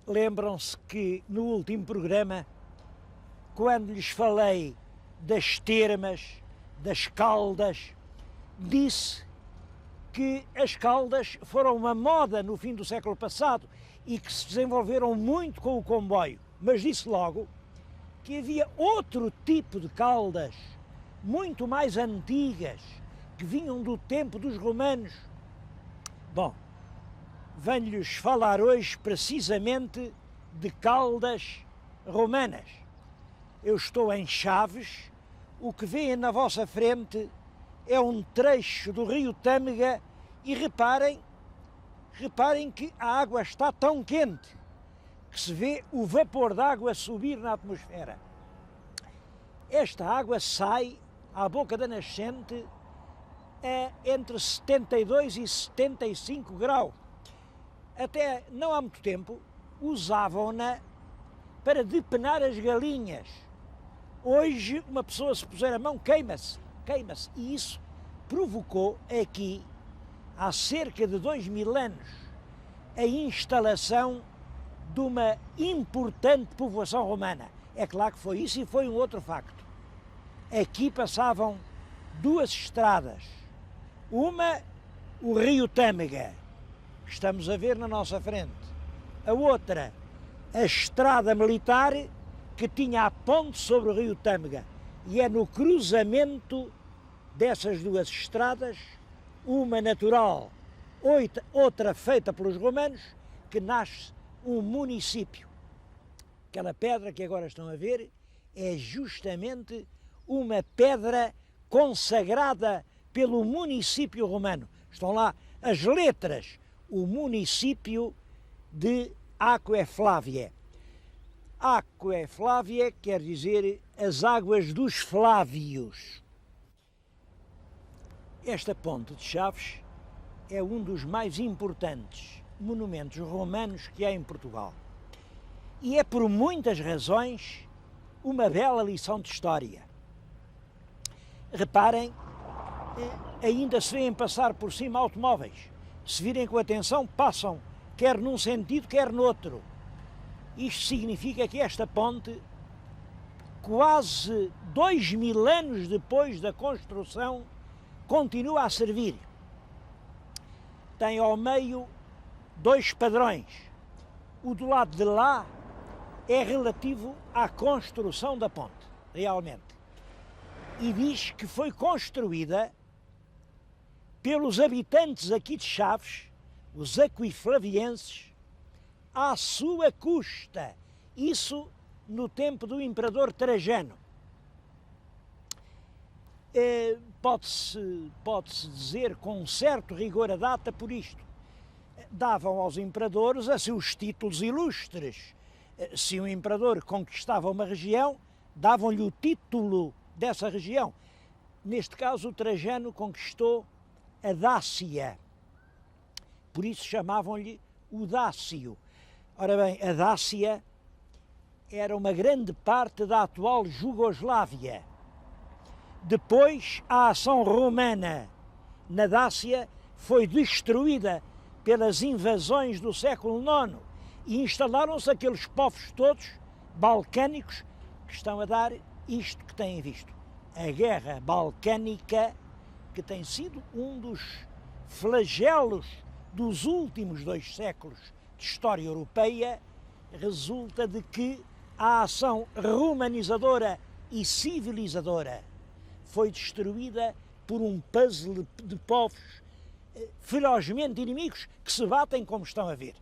Lembram-se que no último programa, quando lhes falei das termas, das caldas, disse que as caldas foram uma moda no fim do século passado e que se desenvolveram muito com o comboio, mas disse logo que havia outro tipo de caldas, muito mais antigas, que vinham do tempo dos romanos. Bom, venho-lhes falar hoje precisamente de caldas romanas. Eu estou em Chaves, o que vêem na vossa frente é um trecho do rio Tâmega e reparem que a água está tão quente que se vê o vapor d'água subir na atmosfera. Esta água sai à boca da nascente entre 72 e 75 graus. Até não há muito tempo usavam-na para depenar as galinhas. Hoje uma pessoa se puser a mão queima-se, e isso provocou aqui, há cerca de 2000 anos, a instalação de uma importante povoação romana. É claro que foi isso e foi um outro facto. Aqui passavam duas estradas. Uma, o rio Tâmega, que estamos a ver na nossa frente. A outra, a estrada militar, que tinha a ponte sobre o rio Tâmega. E é no cruzamento dessas duas estradas, uma natural, outra feita pelos romanos, que nasce um município. Aquela pedra que agora estão a ver é justamente uma pedra consagrada pelo município romano. Estão lá as letras, o município de Aquae Flavia. Aquae Flavia quer dizer as águas dos Flávios. Esta ponte de Chaves é um dos mais importantes monumentos romanos que há em Portugal. E é por muitas razões uma bela lição de história. Reparem, ainda se vêem passar por cima automóveis. Se virem com atenção, passam quer num sentido, quer no outro. Isto significa que esta ponte, quase 2000 anos depois da construção, continua a servir. Tem ao meio dois padrões. O do lado de lá é relativo à construção da ponte, realmente. E diz que foi construída pelos habitantes aqui de Chaves, os aquiflavienses, à sua custa. Isso no tempo do imperador Trajano. Pode-se dizer com um certo rigor a data por isto. Davam aos imperadores a seus títulos ilustres. Se um imperador conquistava uma região, davam-lhe o título dessa região. Neste caso, o Trajano conquistou a Dácia. Por isso chamavam-lhe o Dácio. Ora bem, a Dácia era uma grande parte da atual Jugoslávia. Depois, a ação romana na Dácia foi destruída pelas invasões do século IX e instalaram-se aqueles povos todos balcânicos que estão a dar isto que têm visto. A guerra balcânica, que tem sido um dos flagelos dos últimos 2 séculos de história europeia, resulta de que a ação romanizadora e civilizadora foi destruída por um puzzle de povos ferozmente inimigos que se batem como estão a ver.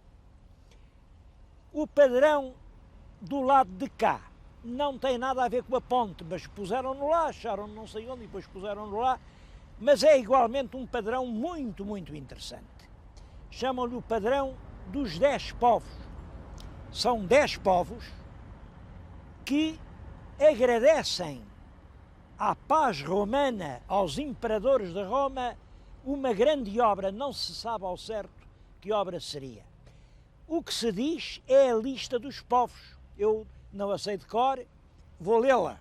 O padrão do lado de cá não tem nada a ver com a ponte, mas puseram-no lá, acharam não sei onde e depois puseram-no lá, mas é igualmente um padrão muito, muito interessante. Chamam-lhe o padrão dos 10 povos. São 10 povos que agradecem à paz romana, aos imperadores de Roma, uma grande obra, não se sabe ao certo que obra seria. O que se diz é a lista dos povos. Eu não a sei de cor, vou lê-la.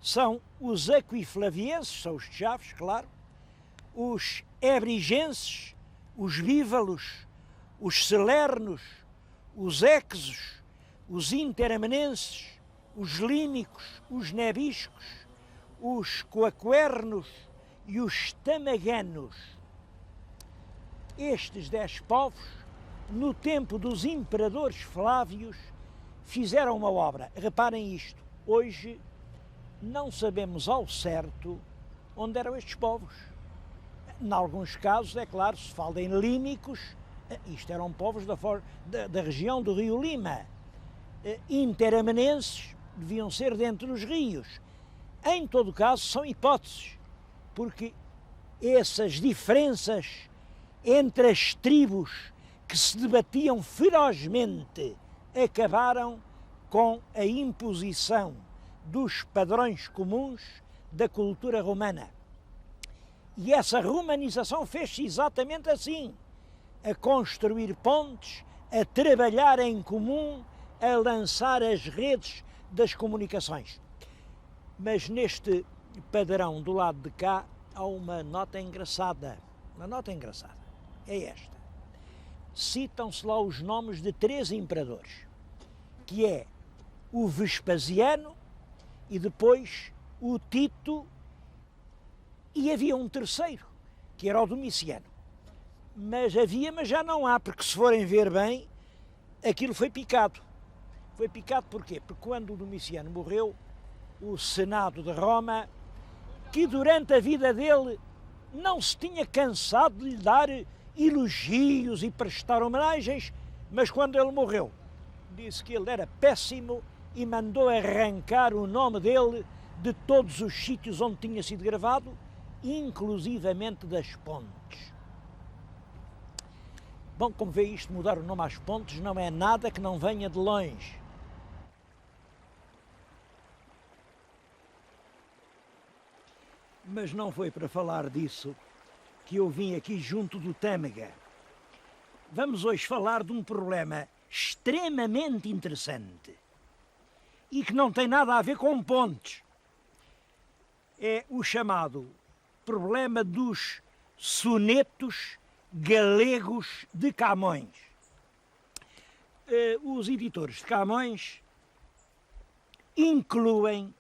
São os aquiflavienses, são os de Chaves, claro, os ebrigenses, os vívalos, os celernos, os équesos, os interamenenses, os límicos, os nebiscos, os coaquernos e os tamaganos. Estes 10 povos, no tempo dos imperadores Flávios, fizeram uma obra. Reparem isto, hoje não sabemos ao certo onde eram estes povos. Em alguns casos, é claro, se fala em límicos, isto eram povos da região do rio Lima. Interamenenses deviam ser dentro dos rios. Em todo caso, são hipóteses, porque essas diferenças entre as tribos que se debatiam ferozmente acabaram com a imposição dos padrões comuns da cultura romana. E essa romanização fez-se exatamente assim, a construir pontes, a trabalhar em comum, a lançar as redes das comunicações. Mas neste padrão do lado de cá há uma nota engraçada. Uma nota engraçada. É esta. Citam-se lá os nomes de 3 imperadores, que é o Vespasiano e depois o Tito, e havia um terceiro, que era o Domiciano. Mas já não há, porque se forem ver bem, aquilo foi picado. Foi picado porquê? Porque quando o Domiciano morreu, o Senado de Roma, que durante a vida dele não se tinha cansado de lhe dar elogios e prestar homenagens, mas quando ele morreu, disse que ele era péssimo e mandou arrancar o nome dele de todos os sítios onde tinha sido gravado, inclusivamente das pontes. Bom, como vê, isto mudar o nome às pontes não é nada que não venha de longe. Mas não foi para falar disso que eu vim aqui junto do Tâmega. Vamos hoje falar de um problema extremamente interessante e que não tem nada a ver com pontes. É o chamado problema dos sonetos galegos de Camões. Os editores de Camões incluem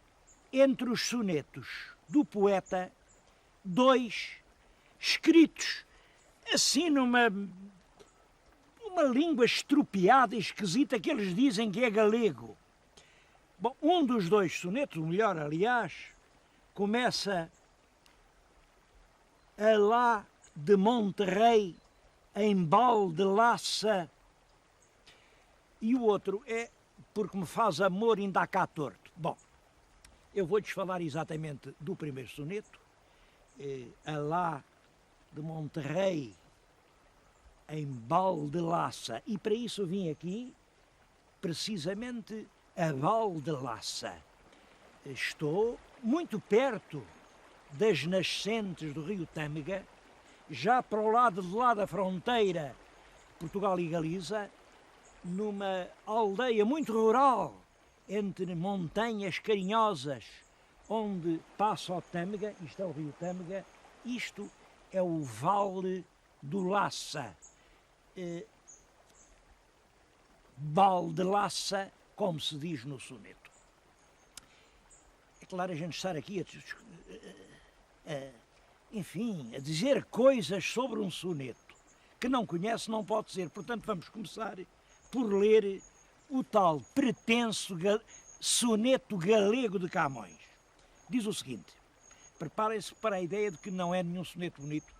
entre os sonetos do poeta 2 escritos assim numa língua estropiada e esquisita que eles dizem que é galego. Bom, um dos 2 sonetos, o melhor aliás, começa a lá de Monterrey, em balde laça, e o outro é porque me faz amor ainda há cá torto. Bom, eu vou-lhes falar exatamente do primeiro soneto, a lá de Monterrey, em balde laça, e para isso vim aqui, precisamente a balde laça. Estou muito perto das nascentes do rio Tâmega, já para o lado de lá da fronteira Portugal e Galiza, numa aldeia muito rural, entre montanhas carinhosas, onde passa o Tâmega, isto é o rio Tâmega, isto é o Vale do Laça. Balde laça, como se diz no soneto. É claro, a gente estar aqui a dizer coisas sobre um soneto que não conhece, não pode ser. Portanto, vamos começar por ler o tal pretenso soneto galego de Camões. Diz o seguinte: preparem-se para a ideia de que não é nenhum soneto bonito.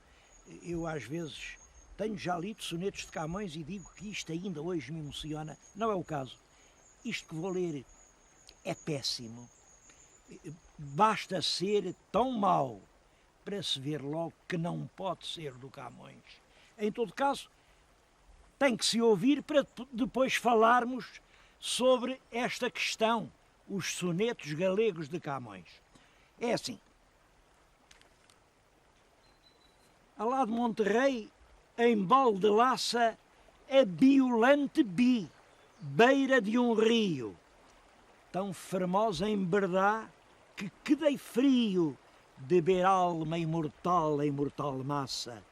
Eu, às vezes, tenho já lido sonetos de Camões e digo que isto ainda hoje me emociona. Não é o caso. Isto que vou ler é péssimo. Basta ser tão mau para se ver logo que não pode ser do Camões. Em todo caso, tem que se ouvir para depois falarmos sobre esta questão, os sonetos galegos de Camões. É assim. Ao lado de Monterrey, em balde laça, a biolante beira de um rio, tão formosa em verdade que dei frio de beber alma imortal a imortal massa.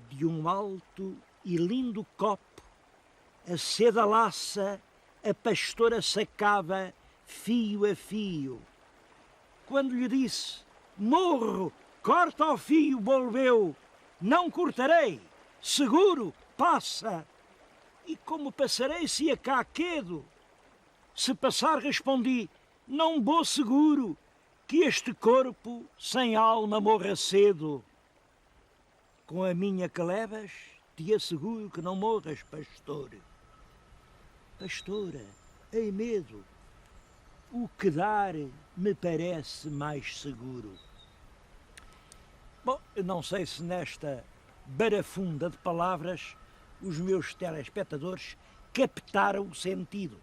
De um alto e lindo copo, a seda laça, a pastora sacava fio a fio. Quando lhe disse, morro, corta ao fio, volveu, não cortarei, seguro, passa. E como passarei se a cá quedo? Se passar, respondi, não vou seguro, que este corpo sem alma morra cedo. Com a minha que levas, te asseguro que não morras, pastor. Pastora, em medo, o que dar me parece mais seguro. Bom, eu não sei se nesta barafunda de palavras os meus telespectadores captaram o sentido.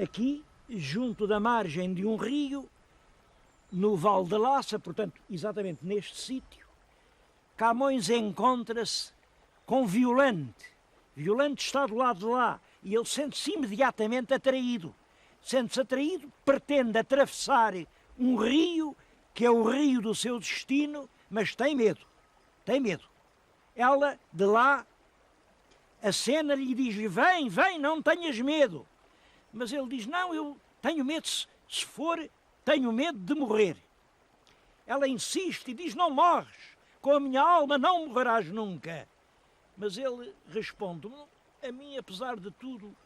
Aqui, junto da margem de um rio, no Val de Laça, portanto, exatamente neste sítio, Camões encontra-se com Violante. Violante está do lado de lá e ele sente-se imediatamente atraído. Sente-se atraído, pretende atravessar um rio, que é o rio do seu destino, mas tem medo. Tem medo. Ela, de lá, acena-lhe e diz-lhe, vem, vem, não tenhas medo. Mas ele diz, não, eu tenho medo, se for, tenho medo de morrer. Ela insiste e diz, não morres, com a minha alma não morrerás nunca. Mas ele responde, a mim, apesar de tudo,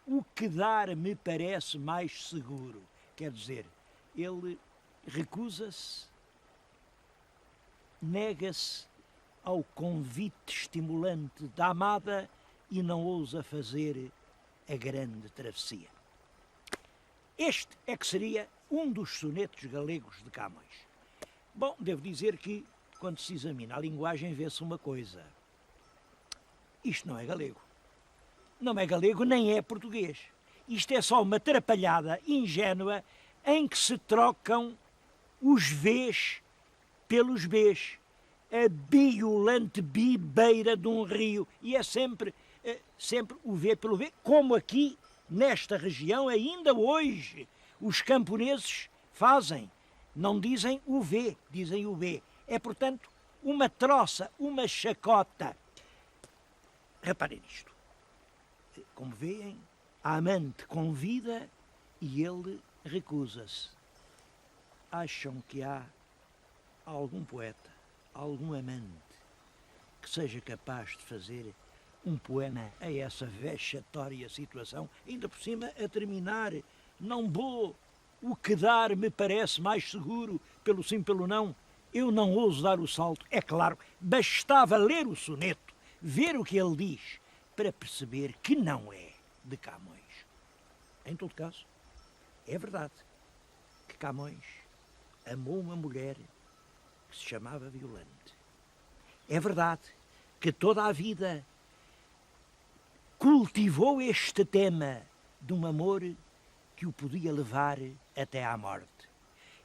o que dar me parece mais seguro. Quer dizer, ele recusa-se, nega-se ao convite estimulante da amada e não ousa fazer a grande travessia. Este é que seria um dos sonetos galegos de Camões. Bom, devo dizer que, quando se examina a linguagem, vê-se uma coisa. Isto não é galego. Não é galego nem é português. Isto é só uma atrapalhada ingênua em que se trocam os Vs pelos Bs. A biolante beira de um rio. E é sempre o V pelo V, como aqui, nesta região, ainda hoje, os camponeses fazem. Não dizem o V, dizem o B. É, portanto, uma troça, uma chacota. Reparem nisto. Como veem, a amante convida e ele recusa-se. Acham que há algum poeta, algum amante, que seja capaz de fazer um poema a essa vexatória situação, ainda por cima a terminar, não vou, o que dar me parece mais seguro, pelo sim, pelo não, eu não ouso dar o salto. É claro, bastava ler o soneto, ver o que ele diz, para perceber que não é de Camões. Em todo caso, é verdade que Camões amou uma mulher que se chamava Violante. É verdade que toda a vida cultivou este tema de um amor que o podia levar até à morte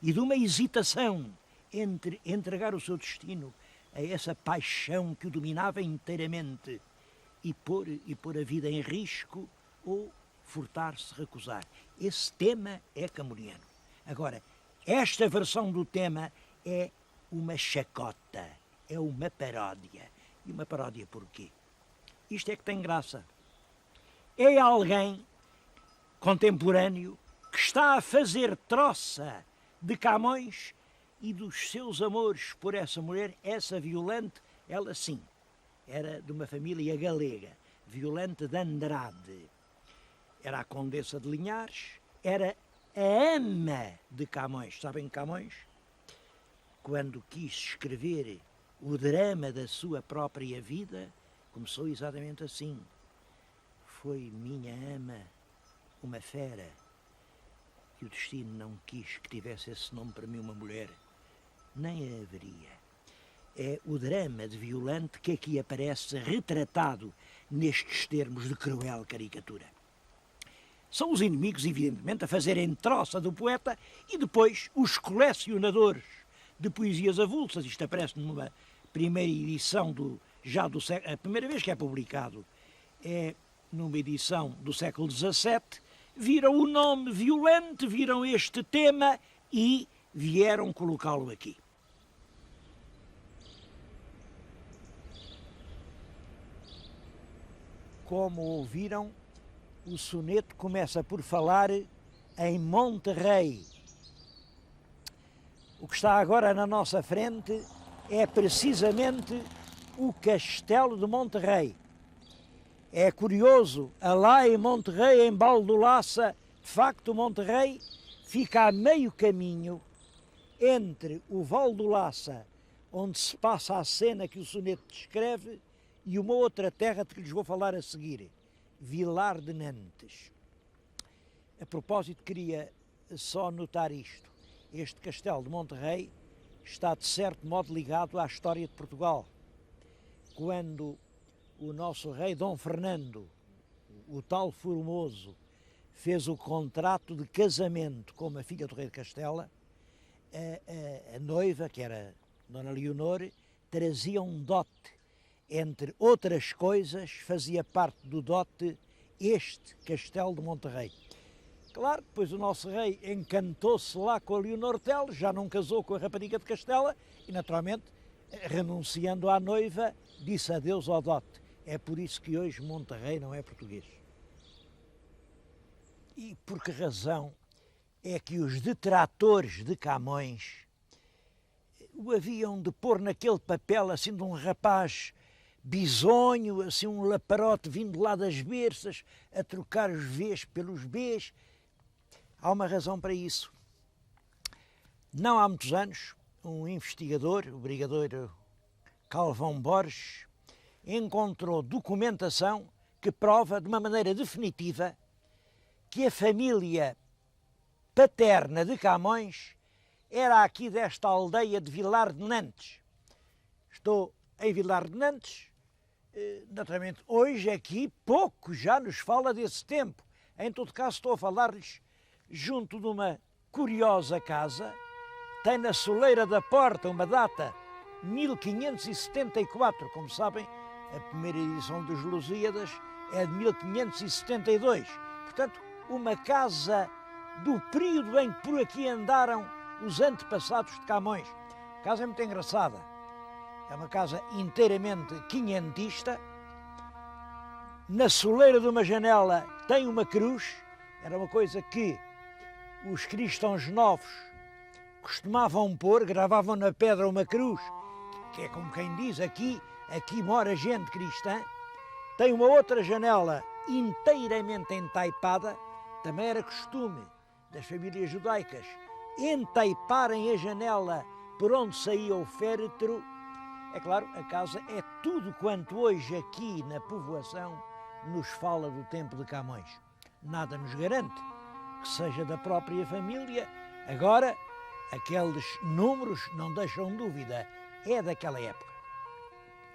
e de uma hesitação entre entregar o seu destino a essa paixão que o dominava inteiramente e pôr a vida em risco ou furtar-se, recusar. Esse tema é camoniano. Agora, esta versão do tema é uma chacota, é uma paródia. E uma paródia porquê? Isto é que tem graça. É alguém contemporâneo que está a fazer troça de Camões e dos seus amores por essa mulher, essa Violante, ela sim, era de uma família galega, Violante de Andrade. Era a Condessa de Linhares, era a ama de Camões. Sabem, Camões, quando quis escrever o drama da sua própria vida, começou exatamente assim. Foi minha ama uma fera, que o destino não quis que tivesse esse nome para mim, uma mulher. Nem a haveria. É o drama de Violante que aqui aparece retratado nestes termos de cruel caricatura. São os inimigos, evidentemente, a fazerem troça do poeta e depois os colecionadores de poesias avulsas. Isto aparece numa primeira edição do século... A primeira vez que é publicado é numa edição do século XVII. Viram o nome Violante, viram este tema e vieram colocá-lo aqui. Como ouviram, o soneto começa por falar em Monterrey. O que está agora na nossa frente é precisamente o Castelo de Monterrey. É curioso, lá em Monterrey, em Baldolaça, de facto Monterrey fica a meio caminho entre o Val do Laça, onde se passa a cena que o soneto descreve, e uma outra terra de que lhes vou falar a seguir, Vilar de Nantes. A propósito, queria só notar isto. Este castelo de Monterrey está de certo modo ligado à história de Portugal. Quando o nosso rei Dom Fernando, o tal Formoso, fez o contrato de casamento com uma filha do rei de Castela, a noiva, que era Dona Leonor, trazia um dote. Entre outras coisas, fazia parte do dote este Castelo de Monterrey. Claro, depois o nosso rei encantou-se lá com a Leonor Teles, já não casou com a rapariga de Castela e, naturalmente, renunciando à noiva, disse adeus ao dote. É por isso que hoje Monterrey não é português. E por que razão é que os detratores de Camões o haviam de pôr naquele papel assim de um rapaz bisonho, assim um laparote vindo lá das berças, a trocar os Vs pelos Bs? Há uma razão para isso. Não há muitos anos, um investigador, o brigadeiro Calvão Borges, encontrou documentação que prova de uma maneira definitiva que a família paterna de Camões era aqui desta aldeia de Vilar de Nantes. Estou em Vilar de Nantes, naturalmente hoje aqui pouco já nos fala desse tempo. Em todo caso estou a falar-lhes junto de uma curiosa casa, tem na soleira da porta uma data 1574, como sabem, a primeira edição dos Lusíadas é de 1572, portanto uma casa do período em que por aqui andaram os antepassados de Camões. A casa é muito engraçada, é uma casa inteiramente quinhentista, na soleira de uma janela tem uma cruz, era uma coisa que os cristãos novos costumavam pôr, gravavam na pedra uma cruz, que é como quem diz, aqui mora gente cristã. Tem uma outra janela inteiramente entaipada, também era costume das famílias judaicas entaiparem a janela por onde saía o féretro. É claro, a casa é tudo quanto hoje aqui na povoação nos fala do tempo de Camões. Nada nos garante que seja da própria família. Agora, aqueles números não deixam dúvida, é daquela época.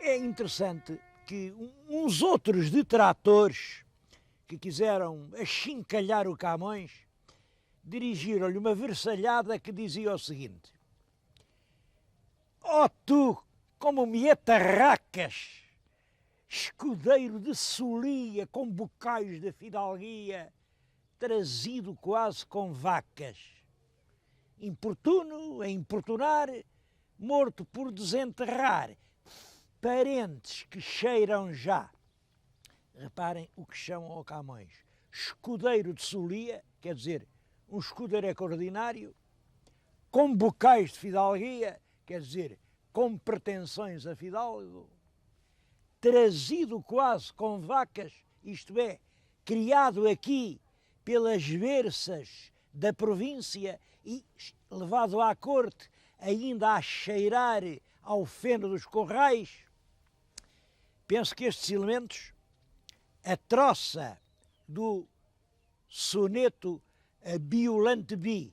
É interessante que uns outros detratores que quiseram achincalhar o Camões dirigiram-lhe uma versalhada que dizia o seguinte: ó tu, como me atarracas, escudeiro de solia com bocais de fidalguia, trazido quase com vacas, importuno a importunar, morto por desenterrar, parentes que cheiram já. Reparem o que chamam ao Camões escudeiro de solia, quer dizer, um escudeiro extraordinário, com bocais de fidalguia, quer dizer, com pretensões a fidalgo, trazido quase com vacas, isto é, criado aqui pelas versas da província e levado à corte ainda a cheirar ao feno dos corrais. Penso que estes elementos, a troça do soneto a Biolante Bi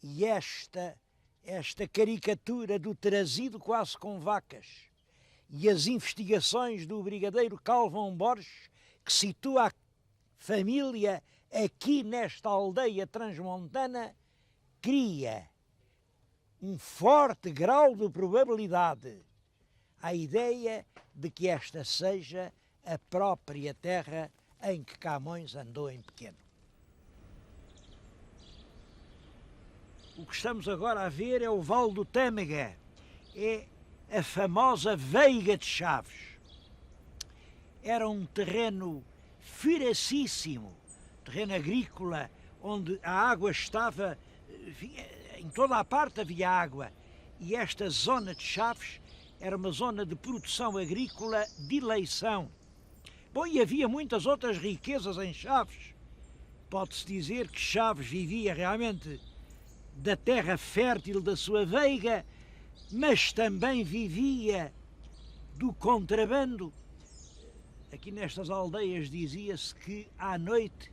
e esta caricatura do trazido quase com vacas e as investigações do brigadeiro Calvão Borges, que situa a família aqui nesta aldeia transmontana, cria um forte grau de probabilidade à ideia de que esta seja a própria terra em que Camões andou em pequeno. O que estamos agora a ver é o Vale do Tâmega, é a famosa Veiga de Chaves. Era um terreno feracíssimo, terreno agrícola, onde a água estava, em toda a parte havia água, e esta zona de Chaves era uma zona de produção agrícola de eleição. Bom, e havia muitas outras riquezas em Chaves. Pode-se dizer que Chaves vivia realmente da terra fértil da sua veiga, mas também vivia do contrabando. Aqui nestas aldeias dizia-se que à noite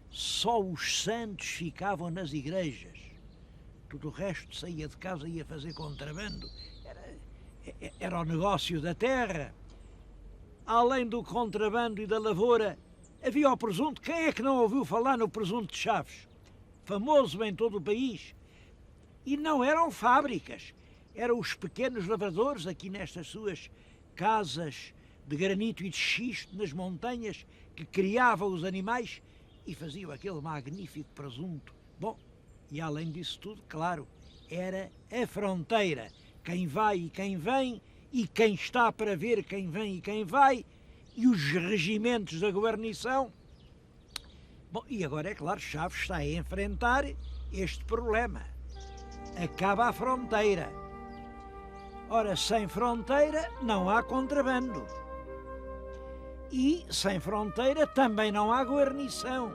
só os santos ficavam nas igrejas. Tudo o resto saía de casa e ia fazer contrabando. Era o negócio da terra. Além do contrabando e da lavoura, havia o presunto. Quem é que não ouviu falar no presunto de Chaves? Famoso em todo o país. E não eram fábricas, eram os pequenos lavradores aqui nestas suas casas de granito e de xisto nas montanhas que criavam os animais e faziam aquele magnífico presunto. Bom, e além disso tudo, claro, era a fronteira. Quem vai e quem vem, e quem está para ver quem vem e quem vai, e os regimentos da guarnição. Bom, e agora é claro, Chaves está a enfrentar este problema. Acaba a fronteira. Ora, sem fronteira não há contrabando. E sem fronteira também não há guarnição.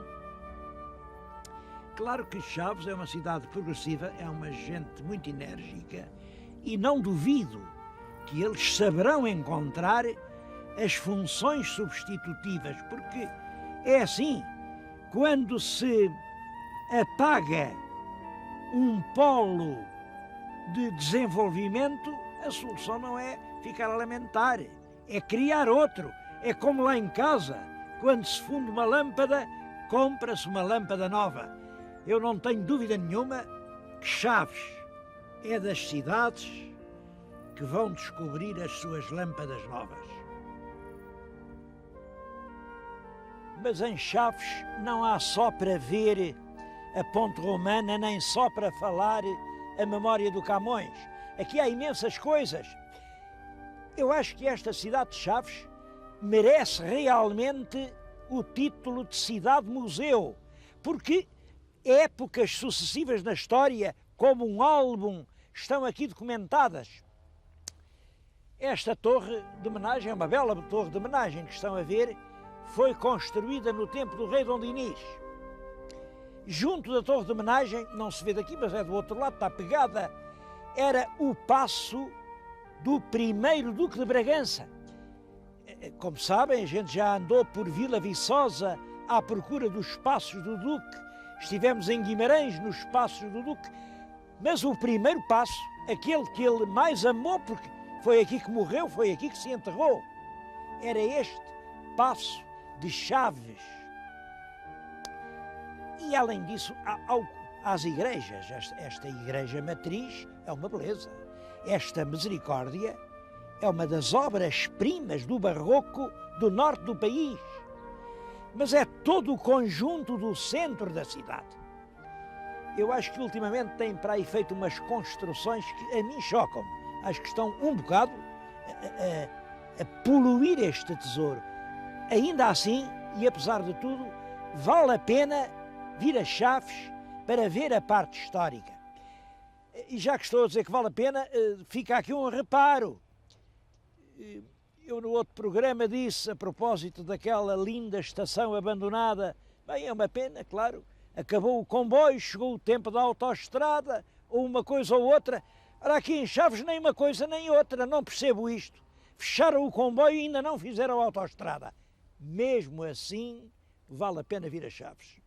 Claro que Chaves é uma cidade progressiva, é uma gente muito enérgica e não duvido que eles saberão encontrar as funções substitutivas, porque é assim, quando se apaga um polo de desenvolvimento, a solução não é ficar a lamentar, é criar outro. É como lá em casa, quando se funde uma lâmpada, compra-se uma lâmpada nova. Eu não tenho dúvida nenhuma que Chaves é das cidades que vão descobrir as suas lâmpadas novas. Mas em Chaves não há só para ver a Ponte Romana, nem só para falar a memória do Camões. Aqui há imensas coisas. Eu acho que esta cidade de Chaves merece realmente o título de cidade-museu, porque épocas sucessivas na história, como um álbum, estão aqui documentadas. Esta torre de homenagem, é uma bela torre de homenagem que estão a ver, foi construída no tempo do rei Dom Dinis. Junto da torre de homenagem, não se vê daqui, mas é do outro lado, está pegada, era o paço do primeiro Duque de Bragança. Como sabem, a gente já andou por Vila Viçosa à procura dos passos do Duque. Estivemos em Guimarães, nos passos do Duque. Mas o primeiro passo, aquele que ele mais amou, porque foi aqui que morreu, foi aqui que se enterrou, era este passo de Chaves. E além disso, às igrejas, esta igreja matriz é uma beleza. Esta Misericórdia é uma das obras-primas do barroco do norte do país. Mas é todo o conjunto do centro da cidade. Eu acho que ultimamente têm para aí feito umas construções que a mim chocam. Acho que estão um bocado a poluir este tesouro. Ainda assim, e apesar de tudo, vale a pena vir a Chaves para ver a parte histórica. E já que estou a dizer que vale a pena, fica aqui um reparo. Eu no outro programa disse, a propósito daquela linda estação abandonada, bem, é uma pena, claro, acabou o comboio, chegou o tempo da autoestrada, ou uma coisa ou outra. Ora, aqui em Chaves nem uma coisa nem outra, não percebo isto. Fecharam o comboio e ainda não fizeram a autoestrada. Mesmo assim, vale a pena vir a Chaves.